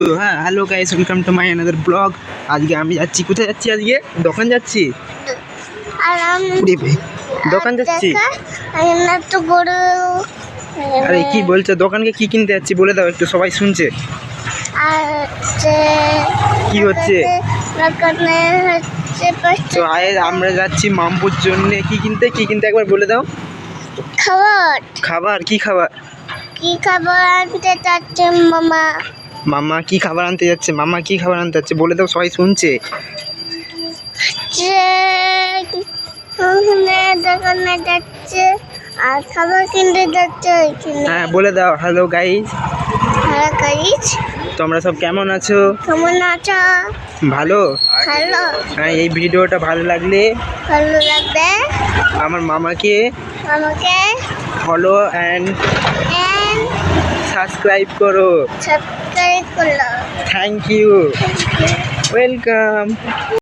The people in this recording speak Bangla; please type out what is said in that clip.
হ্যাঁ, hello guys, welcome to my another blog. আজকে আমি যাচ্ছি, কোথায় যাচ্ছি? আজকে দোকান যাচ্ছি। দোকান যাচ্ছি। আরে কি বলছো? দোকানকে কি কিনতে যাচ্ছি বলে দাও একটু, সবাই শুনছে। কি হচ্ছে? তো আমরা যাচ্ছি মামপুর জন্য। কি কিনতে একবার বলে দাও। খাবার কি খাবার আনতে যাচ্ছে মামা। মামা কি খাবার আনতে যাচ্ছে? বলে দাও, সবাই শুনছে। দোকানে যাচ্ছে আর খাবার কিনতে যাচ্ছে। হ্যাঁ, বলে দাও। হ্যালো গাইস, তোমরা সব কেমন আছো? ভালো। হ্যাঁ, এই ভিডিওটা ভালো লাগবে আমার মামাকে ফলো অ্যান্ড সাবস্ক্রাইব করো। Thank you, welcome.